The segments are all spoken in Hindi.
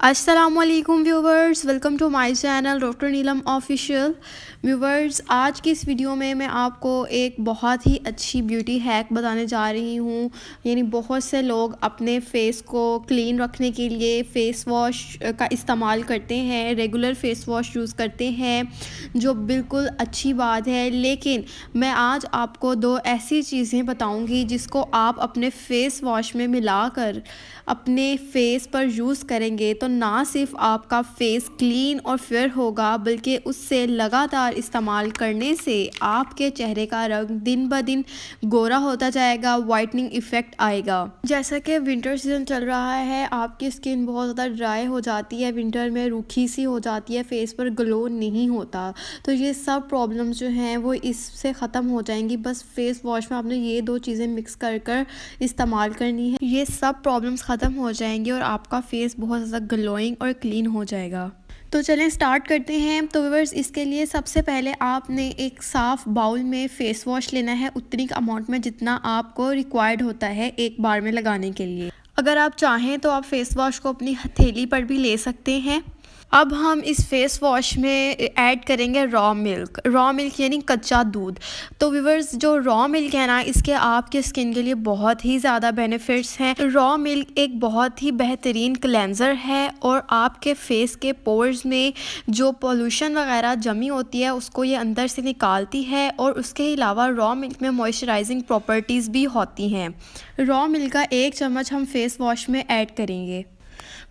अस्सलामुअलैकुम viewers, welcome to my channel doctor Neelam official. Viewers, आज की इस वीडियो में मैं आपको एक बहुत ही अच्छी ब्यूटी हैक बताने जा रही हूँ। यानी बहुत से लोग अपने फेस को क्लीन रखने के लिए फेस वॉश का इस्तेमाल करते हैं, रेगुलर फेस वॉश यूज़ करते हैं, जो बिल्कुल अच्छी बात है। लेकिन मैं आज आपको दो ऐसी चीज़ें बताऊँगी जिसको आप अपने फेस वॉश में मिलाकर अपने फेस पर यूज़ करेंगे तो ना सिर्फ आपका फेस क्लीन और फेयर होगा, बल्कि उससे लगातार इस्तेमाल करने से आपके चेहरे का रंग दिन ब दिन गोरा होता जाएगा, वाइटनिंग इफ़ेक्ट आएगा। जैसा कि विंटर सीज़न चल रहा है, आपकी स्किन बहुत ज़्यादा ड्राई हो जाती है, विंटर में रूखी सी हो जाती है, फेस पर ग्लो नहीं होता। तो ये सब प्रॉब्लम्स जो हैं वो इससे ख़त्म हो जाएंगी। बस फेस वॉश में आपने ये दो चीज़ें मिक्स कर कर इस्तेमाल करनी है, ये सब प्रॉब्लम्स ख़त्म हो जाएंगी और आपका फेस बहुत ज़्यादा ग्लोइंग और क्लीन हो जाएगा। तो चलें स्टार्ट करते हैं। तो व्यूअर्स, इसके लिए सबसे पहले आपने एक साफ़ बाउल में फ़ेस वॉश लेना है, उतनी अमाउंट में जितना आपको रिक्वायर्ड होता है एक बार में लगाने के लिए। अगर आप चाहें तो आप फ़ेस वॉश को अपनी हथेली पर भी ले सकते हैं। अब हम इस फेस वॉश में ऐड करेंगे रॉ मिल्क यानी कच्चा दूध। तो व्यूअर्स, जो रॉ मिल्क है ना, इसके आपके स्किन के लिए बहुत ही ज़्यादा बेनिफिट्स हैं। रॉ मिल्क एक बहुत ही बेहतरीन क्लेंज़र है और आपके फेस के पोर्स में जो पोल्यूशन वगैरह जमी होती है उसको ये अंदर से निकालती है, और उसके अलावा रॉ मिल्क में मॉइस्चराइजिंग प्रॉपर्टीज़ भी होती हैं। रॉ मिल्क का 1 चम्मच हम फेस वॉश में ऐड करेंगे।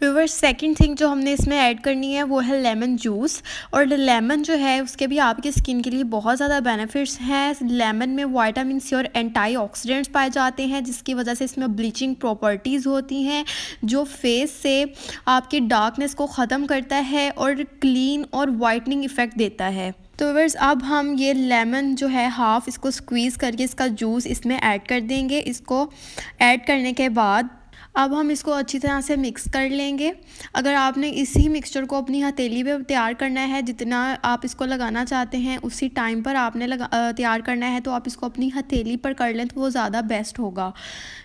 व्यूअर्स, सेकंड थिंग जो हमने इसमें ऐड करनी है वो है लेमन जूस। और लेमन जो है उसके भी आपकी स्किन के लिए बहुत ज़्यादा बेनिफिट्स हैं। लेमन में विटामिन सी और एंटीऑक्सीडेंट्स पाए जाते हैं, जिसकी वजह से इसमें ब्लीचिंग प्रॉपर्टीज़ होती हैं, जो फेस से आपकी डार्कनेस को ख़त्म करता है और क्लीन और वाइटनिंग इफ़ेक्ट देता है। तो व्यूअर्स, अब हम ये लेमन जो है हाफ़ इसको स्क्वीज़ करके इसका जूस इसमें ऐड कर देंगे। इसको ऐड करने के बाद अब हम इसको अच्छी तरह से मिक्स कर लेंगे। अगर आपने इसी मिक्सचर को अपनी हथेली पे तैयार करना है, जितना आप इसको लगाना चाहते हैं उसी टाइम पर आपने तैयार करना है, तो आप इसको अपनी हथेली पर कर लें तो वो ज़्यादा बेस्ट होगा।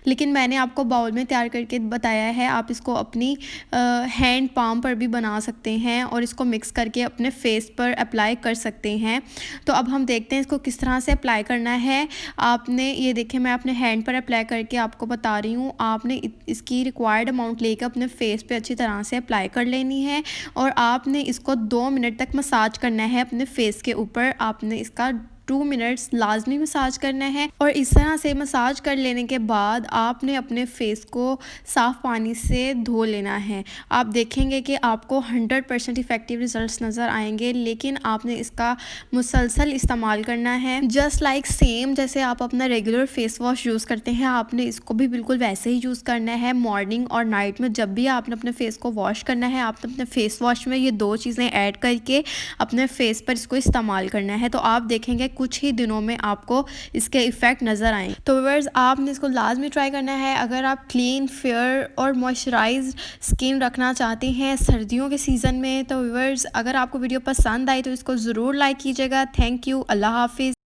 लेकिन मैंने आपको बाउल में तैयार करके बताया है, आप इसको अपनी हैंड पाम पर भी बना सकते हैं और इसको मिक्स करके अपने फेस पर अप्लाई कर सकते हैं। तो अब हम देखते हैं इसको किस तरह से अप्लाई करना है। आपने ये देखें, मैं अपने हैंड पर अप्लाई करके आपको बता रही हूँ। आपने इसकी रिक्वायर्ड अमाउंट लेकर अपने फेस पे अच्छी तरह से अप्लाई कर लेनी है और आपने इसको 2 मिनट तक मसाज करना है अपने फेस के ऊपर। आपने इसका 2 मिनट्स लाजमी मसाज करना है, और इस तरह से मसाज कर लेने के बाद आपने अपने फेस को साफ़ पानी से धो लेना है। आप देखेंगे कि आपको 100% इफ़ेक्टिव रिजल्ट्स नज़र आएंगे, लेकिन आपने इसका मुसलसल इस्तेमाल करना है। जस्ट लाइक सेम जैसे आप अपना रेगुलर फेस वॉश यूज़ करते हैं, आपने इसको भी बिल्कुल वैसे ही यूज़ करना है। मॉर्निंग और नाइट में जब भी आपने अपने फेस को वॉश करना है, आपने अपने फेस वॉश में ये 2 चीज़ें ऐड करके अपने फेस पर इसको इस्तेमाल करना है। तो आप देखेंगे कुछ ही दिनों में आपको इसके इफ़ेक्ट नज़र आएंगे। तो व्यूअर्स, आपने इसको लाजमी ट्राई करना है अगर आप क्लीन, फेयर और मॉइस्चराइज्ड स्किन रखना चाहते हैं सर्दियों के सीज़न में। तो व्यूअर्स, अगर आपको वीडियो पसंद आई तो इसको ज़रूर लाइक कीजिएगा। Thank you. अल्लाह हाफिज़।